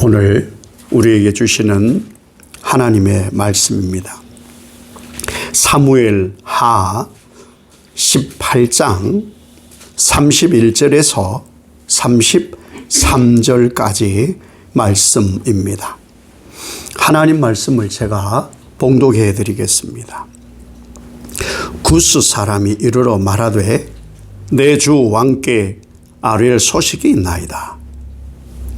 오늘 우리에게 주시는 하나님의 말씀입니다. 사무엘 하 18장 31절에서 33절까지 말씀입니다. 하나님 말씀을 제가 봉독해 드리겠습니다. 구스 사람이 이르러 말하되 내 주 왕께 아뢰 소식이 있나이다.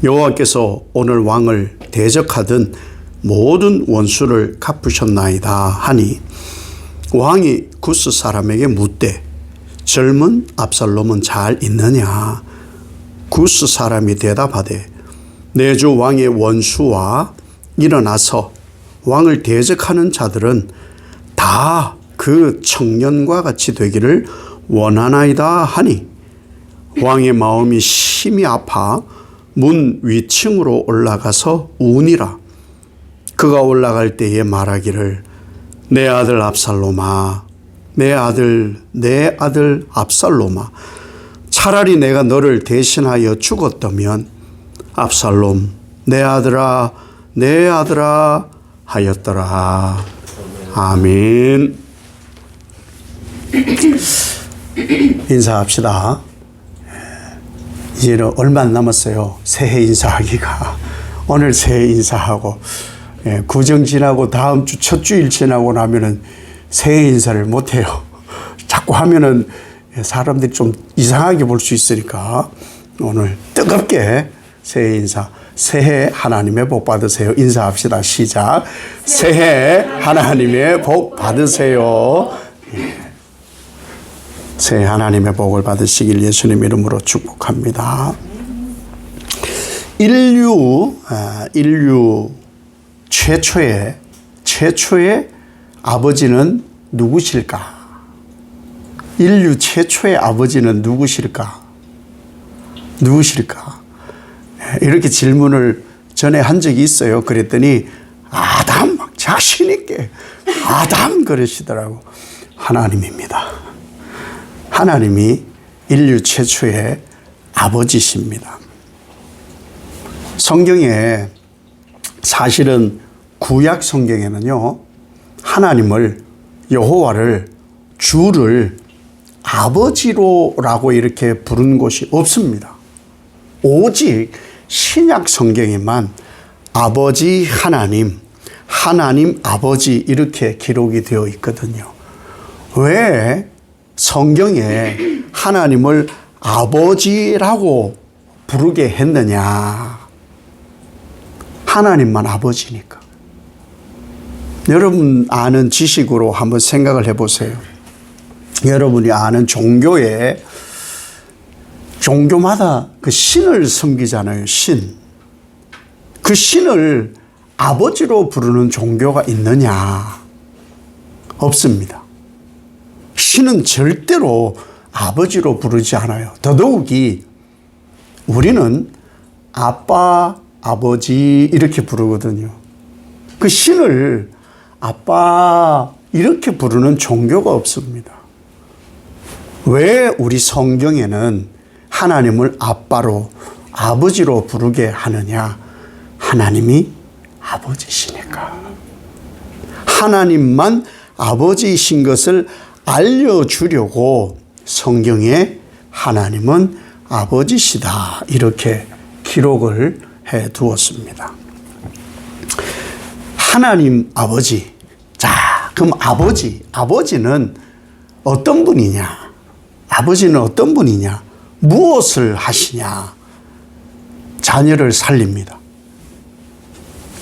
여호와께서 오늘 왕을 대적하던 모든 원수를 갚으셨나이다 하니 왕이 구스 사람에게 묻되 젊은 압살롬은 잘 있느냐? 구스 사람이 대답하되 내 주 왕의 원수와 일어나서 왕을 대적하는 자들은 다 그 청년과 같이 되기를 원하나이다 하니 왕의 마음이 심히 아파 문 위층으로 올라가서 우니라. 그가 올라갈 때에 말하기를 내 아들 압살롬아, 내 아들 압살롬아, 차라리 내가 너를 대신하여 죽었다면 압살롬 내 아들아 하였더라. 아멘. 인사합시다. 이제는 얼마 안 남았어요. 새해 인사하기가. 오늘 새해 인사하고 구정 지나고 다음 주 첫 주일 지나고 나면은 새해 인사를 못 해요. 자꾸 하면은 사람들이 좀 이상하게 볼 수 있으니까 오늘 뜨겁게 새해 인사. 새해 하나님의 복 받으세요. 인사합시다. 시작. 새해 하나님의 복 받으세요. 새해 하나님의 복을 받으시길 예수님 이름으로 축복합니다. 인류 최초의 아버지는 누구실까? 인류 최초의 아버지는 누구실까? 이렇게 질문을 전에 한 적이 있어요. 그랬더니 아담, 자신 있게 아담 그러시더라고. 하나님입니다. 하나님이 인류 최초의 아버지십니다. 성경에 사실은 구약 성경에는요, 하나님을 여호와를 주를 아버지로라고 이렇게 부른 곳이 없습니다. 오직 신약 성경에만 아버지 하나님, 하나님 아버지 이렇게 기록이 되어 있거든요. 왜 성경에 하나님을 아버지라고 부르게 했느냐? 하나님만 아버지니까. 여러분 아는 지식으로 한번 생각을 해보세요. 여러분이 아는 종교마다 그 신을 섬기잖아요. 신. 그 신을 아버지로 부르는 종교가 있느냐? 없습니다. 신은 절대로 아버지로 부르지 않아요. 더더욱이 우리는 아빠, 아버지 이렇게 부르거든요. 그 신을 아빠 이렇게 부르는 종교가 없습니다. 왜 우리 성경에는 하나님을 아빠로, 아버지로 부르게 하느냐? 하나님이 아버지시니까. 하나님만 아버지이신 것을 알려주려고 성경에 하나님은 아버지시다 이렇게 기록을 해 두었습니다. 하나님 아버지. 자, 그럼 아버지는 어떤 분이냐? 아버지는 어떤 분이냐? 무엇을 하시냐? 자녀를 살립니다.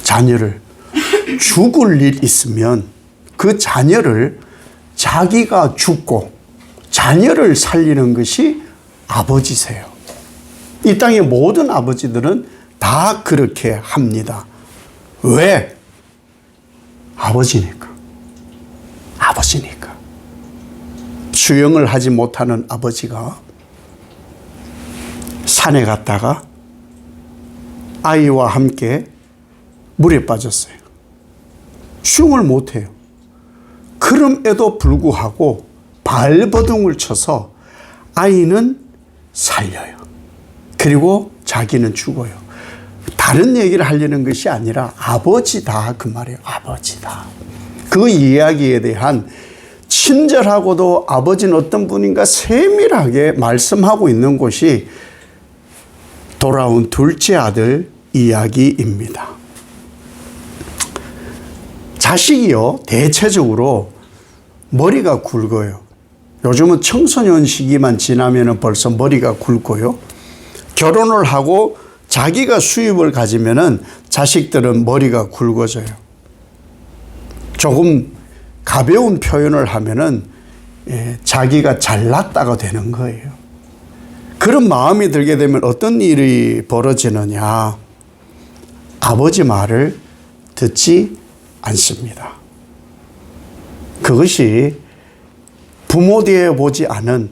자녀를 죽을 일 있으면 그 자녀를 자기가 죽고 자녀를 살리는 것이 아버지세요. 이 땅의 모든 아버지들은 다 그렇게 합니다. 왜? 아버지니까. 수영을 하지 못하는 아버지가 산에 갔다가 아이와 함께 물에 빠졌어요. 수영을 못해요. 그럼에도 불구하고 발버둥을 쳐서 아이는 살려요. 그리고 자기는 죽어요. 다른 얘기를 하려는 것이 아니라 아버지다 그 말이에요. 아버지다. 그 이야기에 대한 친절하고도 아버지는 어떤 분인가 세밀하게 말씀하고 있는 곳이 돌아온 둘째 아들 이야기입니다. 자식이요, 대체적으로 머리가 굵어요. 요즘은 청소년 시기만 지나면 벌써 머리가 굵고요. 결혼을 하고 자기가 수입을 가지면은 자식들은 머리가 굵어져요. 조금 가벼운 표현을 하면은 자기가 잘났다가 되는 거예요. 그런 마음이 들게 되면 어떤 일이 벌어지느냐. 아버지 말을 듣지 않습니다. 그것이 부모 되어 보지 않은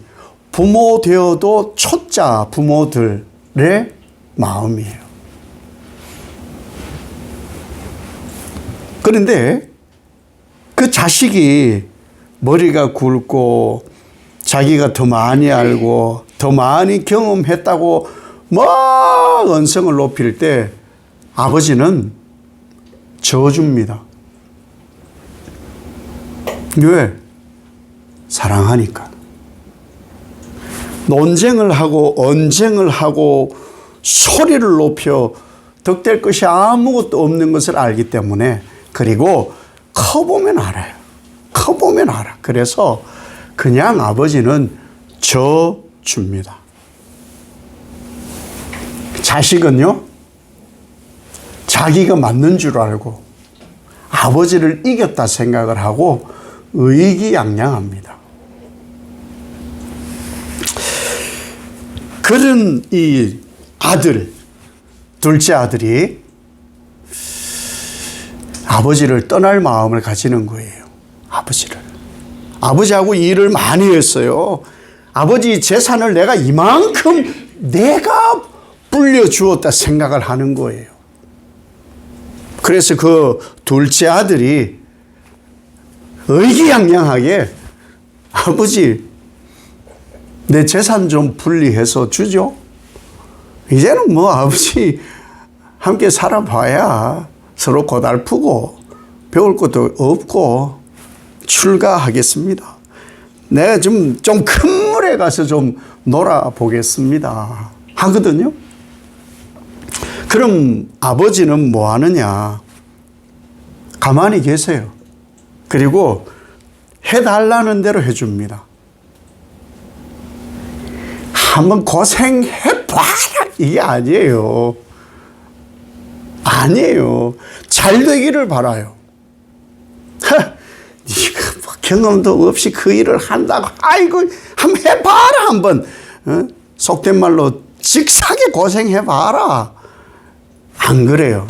부모 되어도 초짜 부모들의 마음이에요. 그런데 그 자식이 머리가 굵고 자기가 더 많이 알고 더 많이 경험했다고 막 언성을 높일 때 아버지는 져줍니다. 왜? 사랑하니까. 논쟁을 하고 언쟁을 하고 소리를 높여 덕될 것이 아무것도 없는 것을 알기 때문에, 그리고 커보면 알아요. 커보면 알아. 그래서 그냥 아버지는 져줍니다. 자식은요, 자기가 맞는 줄 알고 아버지를 이겼다 생각을 하고 의기양양합니다. 그런 이 아들, 둘째 아들이 아버지를 떠날 마음을 가지는 거예요. 아버지를. 아버지하고 일을 많이 했어요. 아버지 재산을 내가 이만큼 내가 불려주었다 생각을 하는 거예요. 그래서 그 둘째 아들이 의기양양하게 아버지 내 재산 좀 분리해서 주죠. 이제는 뭐 아버지 함께 살아봐야 서로 고달프고 배울 것도 없고 출가하겠습니다. 내가 좀 큰 물에 가서 좀 놀아보겠습니다. 하거든요. 그럼 아버지는 뭐 하느냐? 가만히 계세요. 그리고 해달라는 대로 해줍니다. 한번 고생해봐라 이게 아니에요. 아니에요. 잘 되기를 바라요. 네가 뭐 경험도 없이 그 일을 한다고 아이고 한번 해봐라 한번. 속된 말로 직사게 고생해봐라. 안 그래요.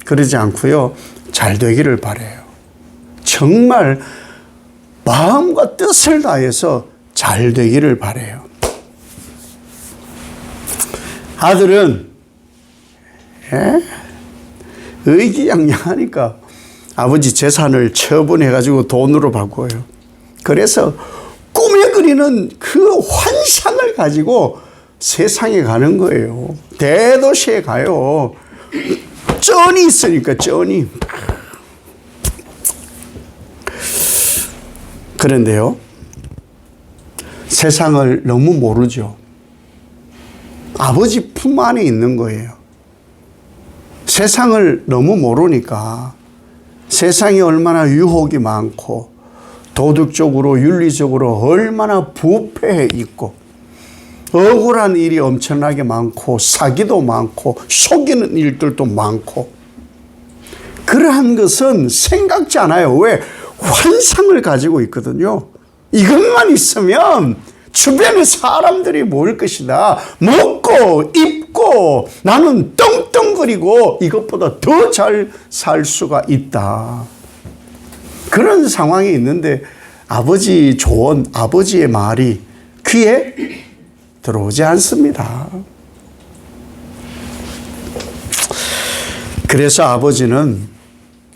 그러지 않고요. 잘 되기를 바라요. 정말 마음과 뜻을 다해서 잘 되기를 바라요. 아들은 의기양양하니까 아버지 재산을 처분해가지고 돈으로 바꿔요. 그래서 꿈에 그리는 그 환상을 가지고 세상에 가는 거예요. 대도시에 가요. 쩐이 있으니까 쩐이. 그런데요, 세상을 너무 모르죠. 아버지 품 안에 있는 거예요. 세상을 너무 모르니까 세상에 얼마나 유혹이 많고 도덕적으로 윤리적으로 얼마나 부패해 있고 억울한 일이 엄청나게 많고 사기도 많고 속이는 일들도 많고, 그러한 것은 생각지 않아요. 왜? 환상을 가지고 있거든요. 이것만 있으면 주변에 사람들이 모일 것이다. 먹고 입고 나는 떵떵거리고 이것보다 더 잘 살 수가 있다. 그런 상황이 있는데 아버지 조언, 아버지의 말이 귀에 들어오지 않습니다. 그래서 아버지는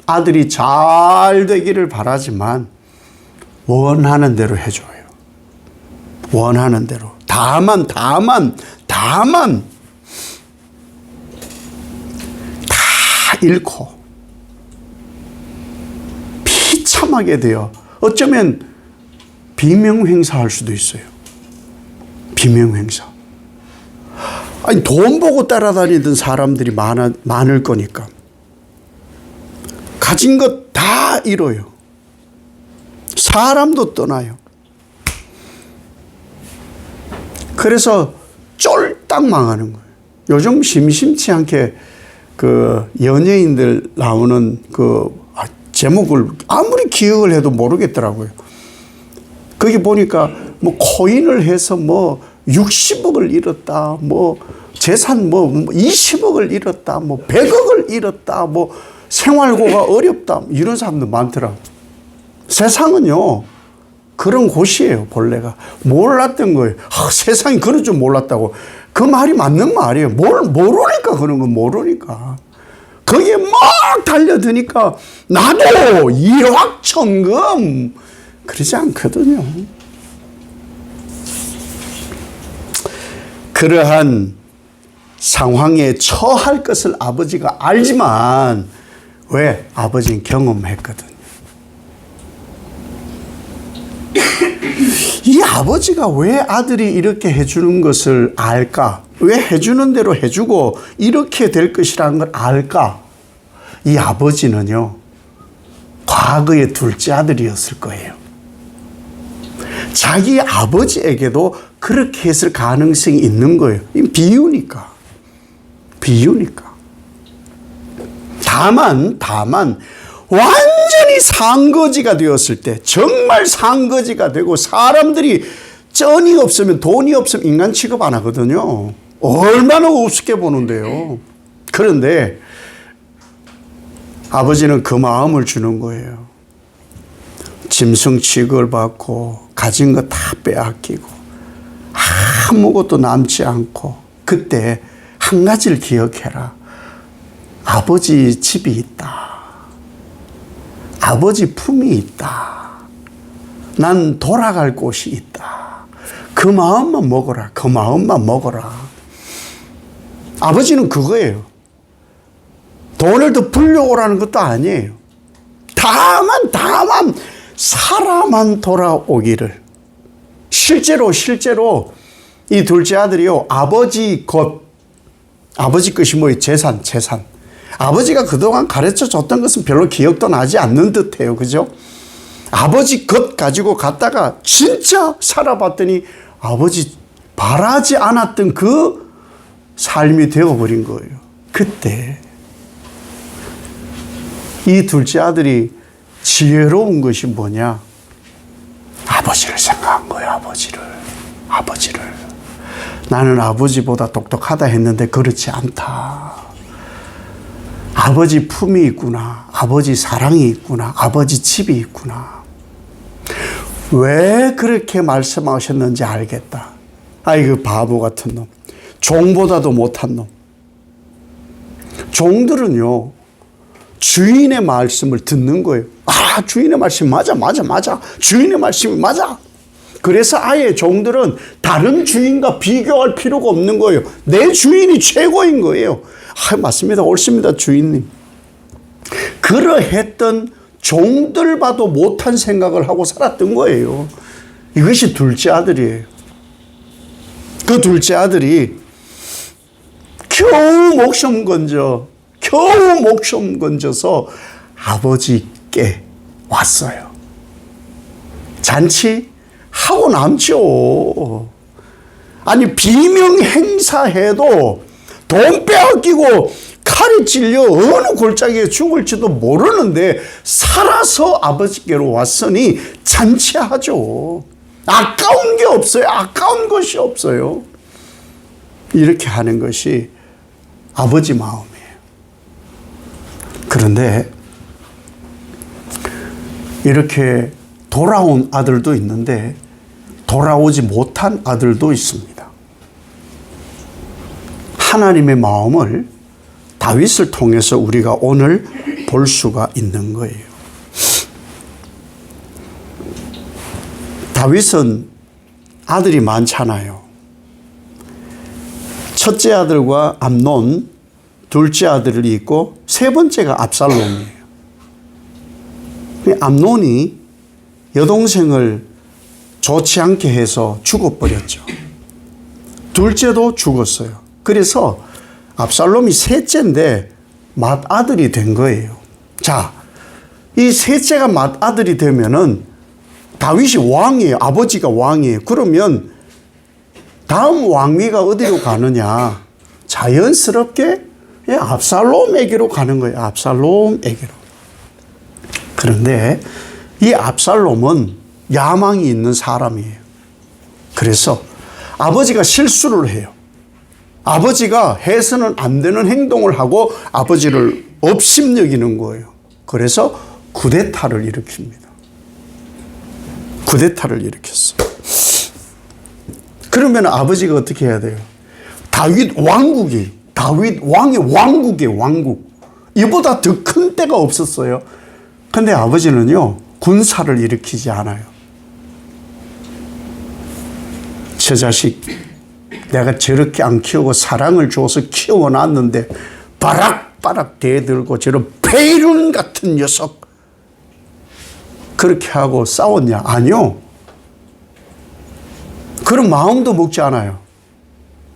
아들이 잘 되기를 바라지만 원하는 대로 해줘요. 원하는 대로. 다만 잃고 비참하게 되어 어쩌면 비명행사할 수도 있어요. 비명행사. 아니, 돈 보고 따라다니던 사람들이 많을 거니까. 가진 것 다 잃어요. 사람도 떠나요. 그래서 쫄딱 망하는 거예요. 요즘 심심치 않게 그 연예인들 나오는 그 제목을 아무리 기억을 해도 모르겠더라고요. 거기 보니까 뭐 코인을 해서 뭐 60억을 잃었다, 뭐 재산 뭐 20억을 잃었다, 뭐 100억을 잃었다, 뭐 생활고가 어렵다, 이런 사람도 많더라고요. 세상은요, 그런 곳이에요, 본래가. 몰랐던 거예요. 세상이 그런 줄 몰랐다고. 그 말이 맞는 말이에요. 모르니까 그런 거 모르니까. 거기에 막 달려드니까 나도 일확천금 그러지 않거든요. 그러한 상황에 처할 것을 아버지가 알지만 왜? 아버지는 경험했거든요. 이 아버지가 왜 아들이 이렇게 해주는 것을 알까? 왜 해주는 대로 해주고 이렇게 될 것이라는 걸 알까? 이 아버지는요, 과거의 둘째 아들이었을 거예요. 자기 아버지에게도 그렇게 했을 가능성이 있는 거예요. 비유니까. 비유니까. 다만 완전히 상거지가 되었을 때, 정말 상거지가 되고 사람들이 쩐이 없으면, 돈이 없으면 인간 취급 안 하거든요. 얼마나 우습게 보는데요. 그런데 아버지는 그 마음을 주는 거예요. 짐승 취급을 받고 가진 거 다 빼앗기고 아무것도 남지 않고, 그때 한 가지를 기억해라. 아버지 집이 있다. 아버지 품이 있다. 난 돌아갈 곳이 있다. 그 마음만 먹어라. 그 마음만 먹어라. 아버지는 그거예요. 돈을 더 불려오라는 것도 아니에요. 다만 살아만 돌아오기를. 실제로 이 둘째 아들이요, 아버지 것이 뭐예요? 재산. 아버지가 그동안 가르쳐 줬던 것은 별로 기억도 나지 않는 듯 해요. 그죠? 아버지 것 가지고 갔다가 진짜 살아봤더니 아버지 바라지 않았던 그 삶이 되어버린 거예요. 그때 이 둘째 아들이 지혜로운 것이 뭐냐? 아버지를 생각한 거예요. 아버지를. 나는 아버지보다 똑똑하다 했는데 그렇지 않다. 아버지 품이 있구나. 아버지 사랑이 있구나. 아버지 집이 있구나. 왜 그렇게 말씀하셨는지 알겠다. 아이고, 바보 같은 놈. 종보다도 못한 놈. 종들은요, 주인의 말씀을 듣는 거예요. 주인의 말씀이 맞아. 주인의 말씀이 맞아. 그래서 아예 종들은 다른 주인과 비교할 필요가 없는 거예요. 내 주인이 최고인 거예요. 맞습니다. 옳습니다, 주인님. 그러했던 종들 봐도 못한 생각을 하고 살았던 거예요. 이것이 둘째 아들이에요. 그 둘째 아들이 겨우 목숨 건져서 아버지께 왔어요. 잔치하고 남죠. 아니, 비명 행사해도 돈 빼앗기고 칼이 찔려 어느 골짜기에 죽을지도 모르는데 살아서 아버지께로 왔으니 잔치하죠. 아까운 게 없어요. 아까운 것이 없어요. 이렇게 하는 것이 아버지 마음이에요. 그런데 이렇게 돌아온 아들도 있는데 돌아오지 못한 아들도 있습니다. 하나님의 마음을 다윗을 통해서 우리가 오늘 볼 수가 있는 거예요. 다윗은 아들이 많잖아요. 첫째 아들과 암논, 둘째 아들이 있고 세 번째가 압살롬이에요. 암논이 여동생을 좋지 않게 해서 죽어버렸죠. 둘째도 죽었어요. 그래서 압살롬이 셋째인데 맏아들이 된 거예요. 자, 이 셋째가 맏아들이 되면은 다윗이 왕이에요. 아버지가 왕이에요. 그러면 다음 왕위가 어디로 가느냐? 자연스럽게 압살롬에게로 가는 거예요. 압살롬에게로. 그런데 이 압살롬은 야망이 있는 사람이에요. 그래서 아버지가 실수를 해요. 아버지가 해서는 안 되는 행동을 하고 아버지를 업심여기는 거예요. 그래서 쿠데타를 일으킵니다. 쿠데타를 일으켰어요. 그러면 아버지가 어떻게 해야 돼요? 다윗 왕국의 왕국. 이보다 더 큰 때가 없었어요. 근데 아버지는요, 군사를 일으키지 않아요. 저 자식, 내가 저렇게 안 키우고 사랑을 줘서 키워놨는데 바락바락 대들고 저런 페이룬 같은 녀석. 그렇게 하고 싸웠냐? 아니요. 그런 마음도 먹지 않아요.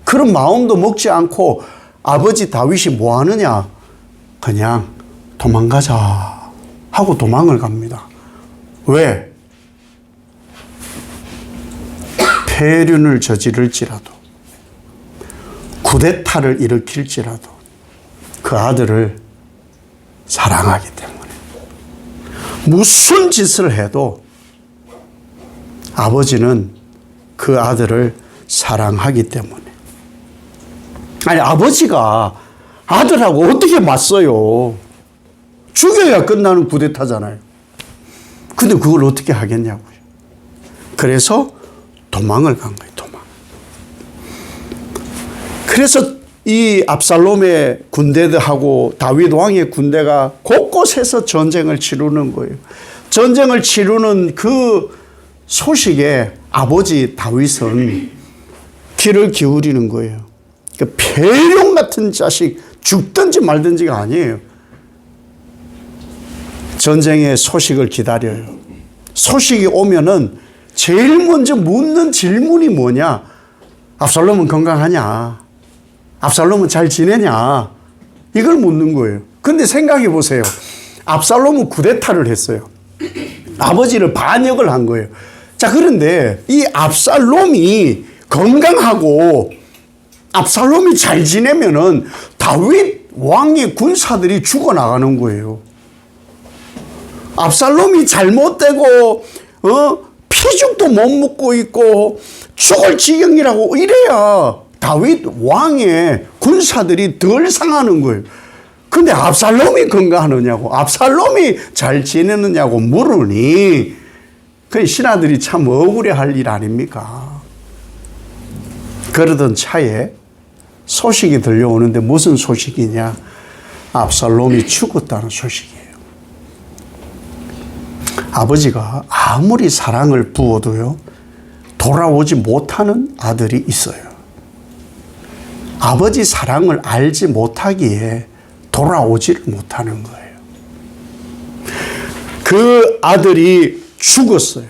그런 마음도 먹지 않고 아버지 다윗이 뭐 하느냐? 그냥 도망가자 하고 도망을 갑니다. 왜? 폐륜을 저지를지라도 쿠데타를 일으킬지라도 그 아들을 사랑하기 때문에 무슨 짓을 해도 아버지는 그 아들을 사랑하기 때문에. 아니, 아버지가 아들하고 어떻게 맞서요? 죽여야 끝나는 쿠데타잖아요. 근데 그걸 어떻게 하겠냐고요. 그래서 도망을 간 거예요. 도망. 그래서 이 압살롬의 군대들하고 다윗 왕의 군대가 곳곳에서 전쟁을 치르는 거예요. 전쟁을 치르는 그 소식에 아버지 다윗은 귀를 기울이는 거예요. 그러니까 폐룡 같은 자식, 죽든지 말든지가 아니에요. 전쟁의 소식을 기다려요. 소식이 오면은 제일 먼저 묻는 질문이 뭐냐? 압살롬은 건강하냐? 압살롬은 잘 지내냐? 이걸 묻는 거예요. 근데 생각해 보세요. 압살롬은 쿠데타를 했어요. 아버지를 반역을 한 거예요. 자, 그런데 이 압살롬이 건강하고 압살롬이 잘 지내면은 다윗 왕의 군사들이 죽어나가는 거예요. 압살롬이 잘못되고 피죽도 못 먹고 있고 죽을 지경이라고 이래야 다윗 왕의 군사들이 덜 상하는 거예요. 근데 압살롬이 건강하느냐고, 압살롬이 잘 지내느냐고 물으니 그 신하들이 참 억울해할 일 아닙니까? 그러던 차에 소식이 들려오는데 무슨 소식이냐? 압살롬이 죽었다는 소식이에요. 아버지가 아무리 사랑을 부어도요, 돌아오지 못하는 아들이 있어요. 아버지 사랑을 알지 못하기에 돌아오지를 못하는 거예요. 그 아들이 죽었어요.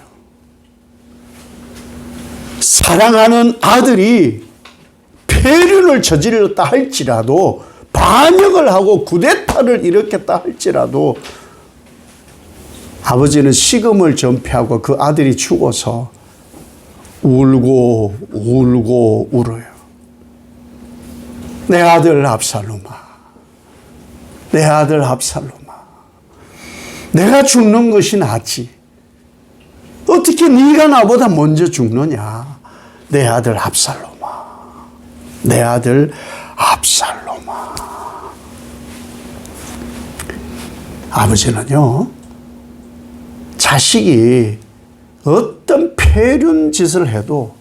사랑하는 아들이 폐륜을 저질렀다 할지라도, 반역을 하고 쿠데타를 일으켰다 할지라도 아버지는 식음을 전폐하고 그 아들이 죽어서 울고 울어요. 내 아들 압살롬아, 내 아들 압살롬아, 내가 죽는 것이 낫지. 어떻게 네가 나보다 먼저 죽느냐? 내 아들 압살롬아, 내 아들 압살롬아. 아버지는요, 자식이 어떤 폐륜 짓을 해도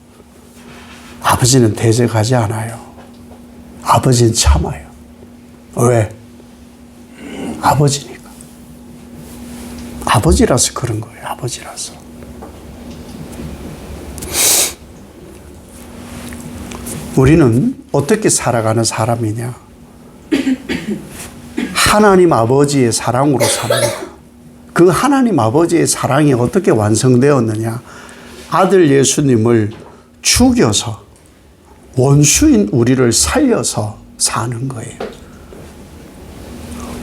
아버지는 대적하지 않아요. 아버지는 참아요. 왜? 아버지니까. 아버지라서 그런 거예요. 아버지라서. 우리는 어떻게 살아가는 사람이냐? 하나님 아버지의 사랑으로 삽니다. 그 하나님 아버지의 사랑이 어떻게 완성되었느냐? 아들 예수님을 죽여서 원수인 우리를 살려서 사는 거예요.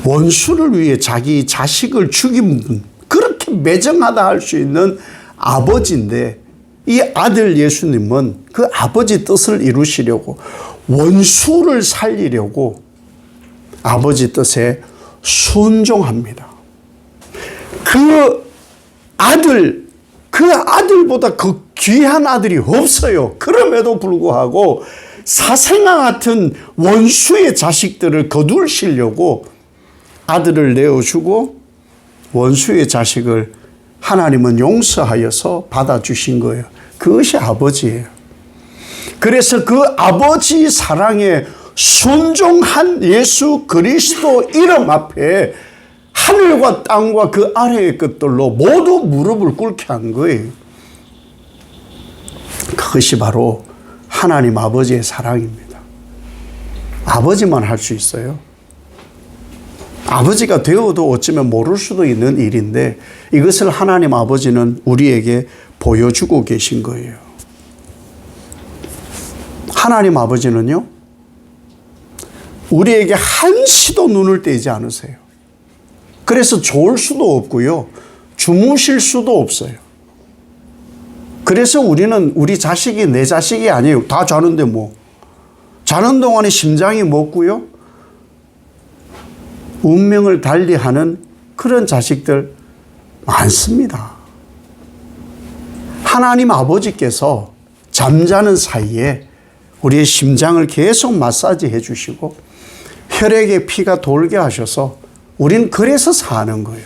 원수를 위해 자기 자식을 죽인 분, 그렇게 매정하다 할 수 있는 아버지인데, 이 아들 예수님은 그 아버지 뜻을 이루시려고 원수를 살리려고 아버지 뜻에 순종합니다. 그 아들보다 그 귀한 아들이 없어요. 그럼에도 불구하고 사생아 같은 원수의 자식들을 거두시려고 아들을 내어주고 원수의 자식을 하나님은 용서하여서 받아주신 거예요. 그것이 아버지예요. 그래서 그 아버지 사랑에 순종한 예수 그리스도 이름 앞에 하늘과 땅과 그 아래의 것들로 모두 무릎을 꿇게 한 거예요. 그것이 바로 하나님 아버지의 사랑입니다. 아버지만 할 수 있어요. 아버지가 되어도 어쩌면 모를 수도 있는 일인데 이것을 하나님 아버지는 우리에게 보여주고 계신 거예요. 하나님 아버지는요, 우리에게 한시도 눈을 떼지 않으세요. 그래서 좋을 수도 없고요, 주무실 수도 없어요. 그래서 우리는 우리 자식이 내 자식이 아니에요. 다 자는데 뭐. 자는 동안에 심장이 멎고요, 운명을 달리하는 그런 자식들 많습니다. 하나님 아버지께서 잠자는 사이에 우리의 심장을 계속 마사지 해주시고 혈액에 피가 돌게 하셔서 우리는 그래서 사는 거예요.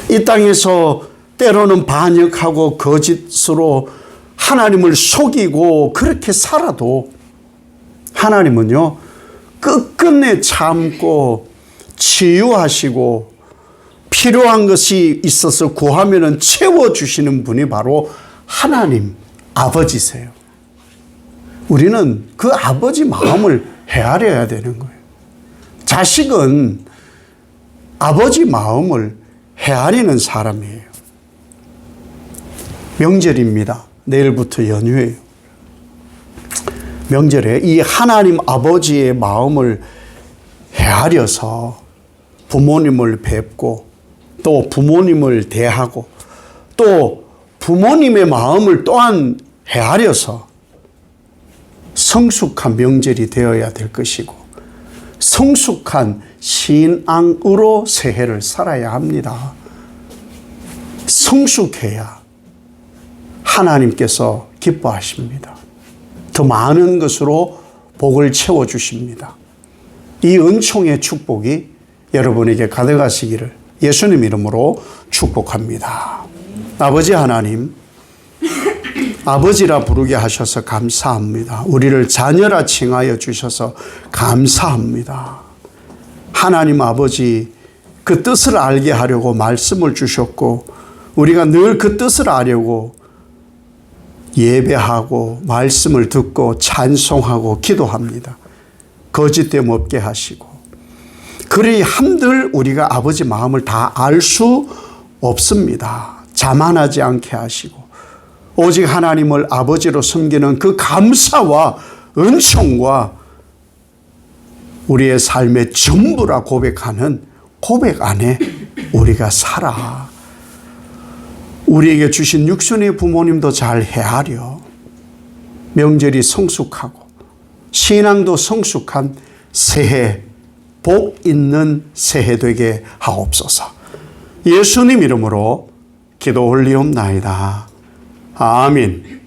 이 땅에서 때로는 반역하고 거짓으로 하나님을 속이고 그렇게 살아도 하나님은요, 끝끝내 참고 치유하시고 필요한 것이 있어서 구하면 채워주시는 분이 바로 하나님 아버지세요. 우리는 그 아버지 마음을 헤아려야 되는 거예요. 자식은 아버지 마음을 헤아리는 사람이에요. 명절입니다. 내일부터 연휴예요. 명절에 이 하나님 아버지의 마음을 헤아려서 부모님을 뵙고 또 부모님을 대하고 또 부모님의 마음을 또한 헤아려서 성숙한 명절이 되어야 될 것이고 성숙한 신앙으로 새해를 살아야 합니다. 성숙해야 하나님께서 기뻐하십니다. 더 많은 것으로 복을 채워주십니다. 이 은총의 축복이 여러분에게 가득하시기를 예수님 이름으로 축복합니다. 아버지 하나님, 아버지라 부르게 하셔서 감사합니다. 우리를 자녀라 칭하여 주셔서 감사합니다. 하나님 아버지, 그 뜻을 알게 하려고 말씀을 주셨고 우리가 늘 그 뜻을 알려고 예배하고 말씀을 듣고 찬송하고 기도합니다. 거짓됨 없게 하시고 그리 한들 우리가 아버지 마음을 다 알 수 없습니다. 자만하지 않게 하시고 오직 하나님을 아버지로 섬기는 그 감사와 은총과 우리의 삶의 전부라 고백하는 고백 안에 우리가 살아 우리에게 주신 육신의 부모님도 잘 헤아려 명절이 성숙하고 신앙도 성숙한 새해, 복 있는 새해 되게 하옵소서. 예수님 이름으로 기도 올리옵나이다. 아멘.